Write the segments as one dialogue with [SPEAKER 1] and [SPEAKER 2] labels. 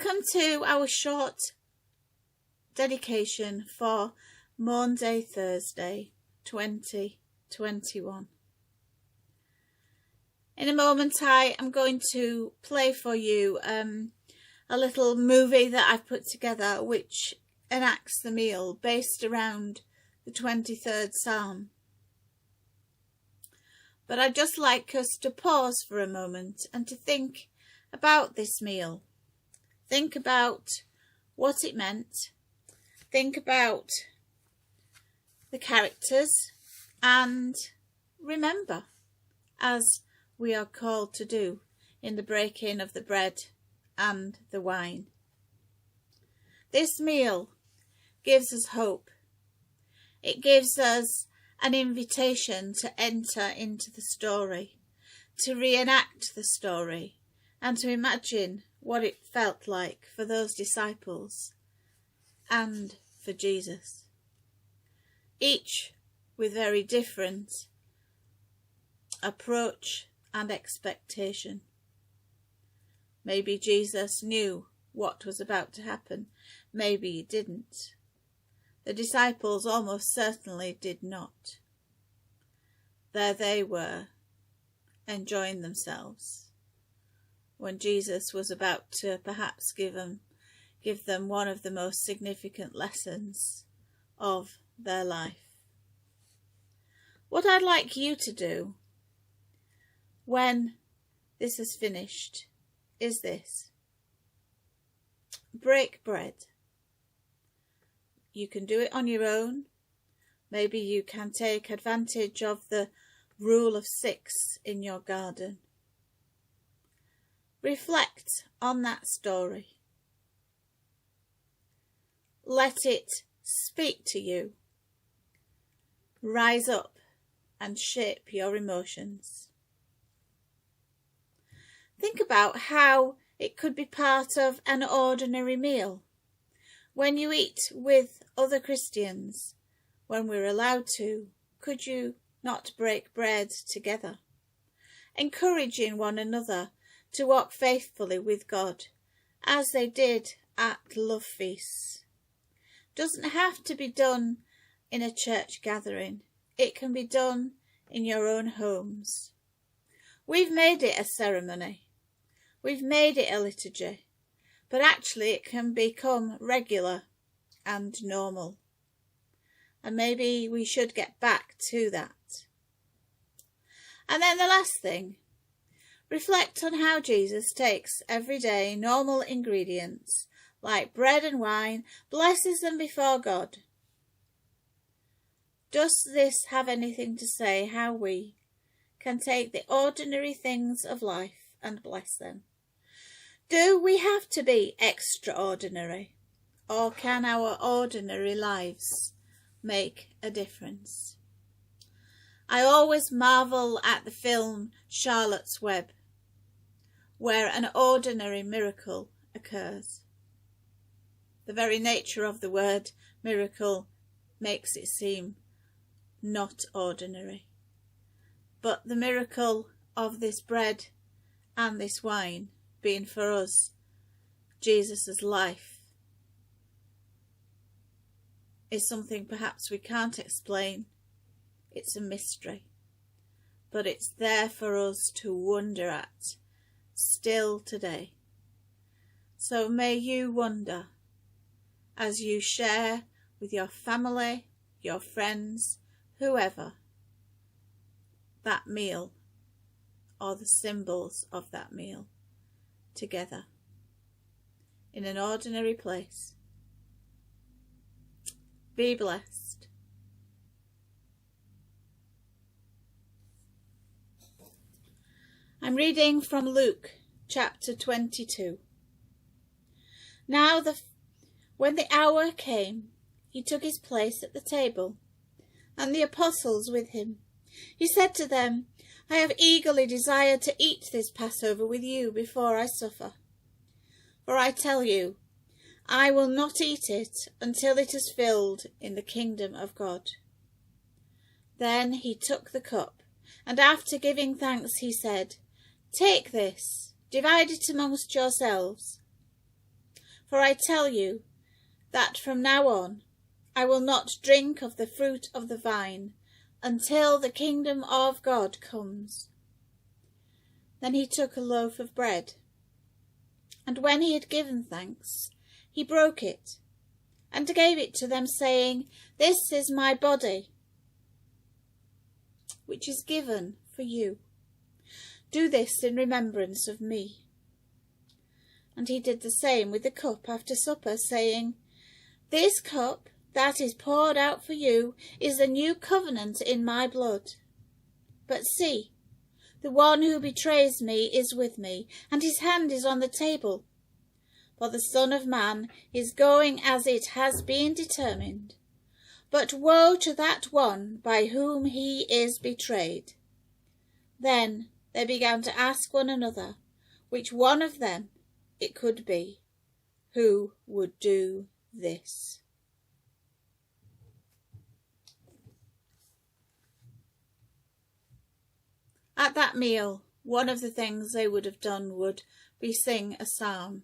[SPEAKER 1] Welcome to our short dedication for Monday, Thursday, 2021. In a moment I am going to play for you a little movie that I've put together which enacts the meal based around the 23rd Psalm. But I'd just like us to pause for a moment and to think about this meal. Think about what it meant. Think about the characters and remember, as we are called to do in the breaking of the bread and the wine. This meal gives us hope. It gives us an invitation to enter into the story, to reenact the story, and to imagine what it felt like for those disciples and for Jesus. Each with very different approach and expectation. Maybe Jesus knew what was about to happen. Maybe he didn't. The disciples almost certainly did not. There they were, enjoying themselves, when Jesus was about to perhaps give them one of the most significant lessons of their life. What I'd like you to do when this is finished is this. Break bread. You can do it on your own. Maybe you can take advantage of the rule of 6 in your garden. Reflect on that story. Let it speak to you. Rise up and shape your emotions. Think about how it could be part of an ordinary meal. When you eat with other Christians, when we're allowed to, could you not break bread together? Encouraging one another to walk faithfully with God, as they did at love feasts. Doesn't have to be done in a church gathering. It can be done in your own homes. We've made it a ceremony. We've made it a liturgy. But actually it can become regular and normal. And maybe we should get back to that. And then the last thing. Reflect on how Jesus takes everyday normal ingredients like bread and wine, blesses them before God. Does this have anything to say how we can take the ordinary things of life and bless them? Do we have to be extraordinary, or can our ordinary lives make a difference? I always marvel at the film Charlotte's Web, where an ordinary miracle occurs. The very nature of the word miracle makes it seem not ordinary. But the miracle of this bread and this wine being for us Jesus' life is something perhaps we can't explain. It's a mystery. But it's there for us to wonder at still today. So may you wonder as you share with your family, your friends, whoever, that meal or the symbols of that meal together in an ordinary place. Be blessed. I'm reading from Luke chapter 22. Now when the hour came, he took his place at the table, and the apostles with him. He said to them, I have eagerly desired to eat this Passover with you before I suffer. For I tell you, I will not eat it until it is filled in the kingdom of God. Then he took the cup, and after giving thanks he said, Take this, divide it amongst yourselves. For I tell you that from now on I will not drink of the fruit of the vine until the kingdom of God comes." Then he took a loaf of bread, and when he had given thanks, he broke it and gave it to them, saying, "This is my body, which is given for you. Do this in remembrance of me." And he did the same with the cup after supper, saying, "This cup that is poured out for you is the new covenant in my blood. But see, the one who betrays me is with me, and his hand is on the table. For the Son of Man is going as it has been determined. But woe to that one by whom he is betrayed." Then they began to ask one another which one of them it could be who would do this. At that meal, one of the things they would have done would be sing a psalm.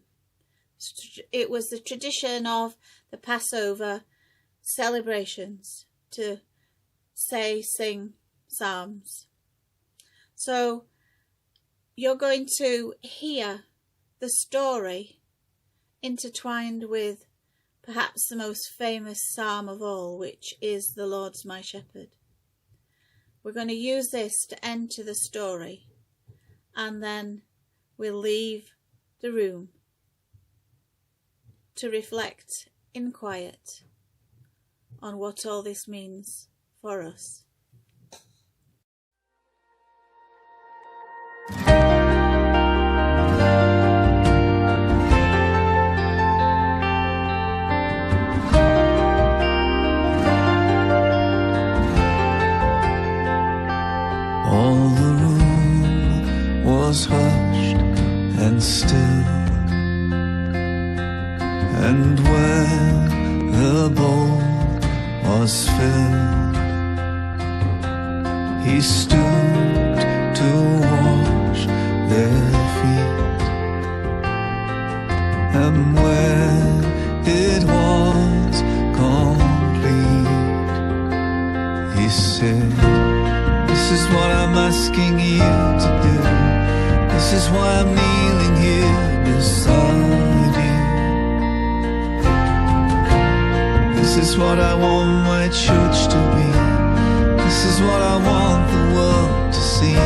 [SPEAKER 1] It was the tradition of the Passover celebrations to sing psalms. So you're going to hear the story intertwined with perhaps the most famous psalm of all, which is "The Lord's my shepherd." We're going to use this to enter the story, and then we'll leave the room to reflect in quiet on what all this means for us.
[SPEAKER 2] All the room was hushed and still, and when the bowl was filled, he stooped to wash their feet. And when it was complete, he said, "This is what I'm asking you to do. This is why I'm kneeling here beside you. This is what I want my church to be. This is what I want the world to see.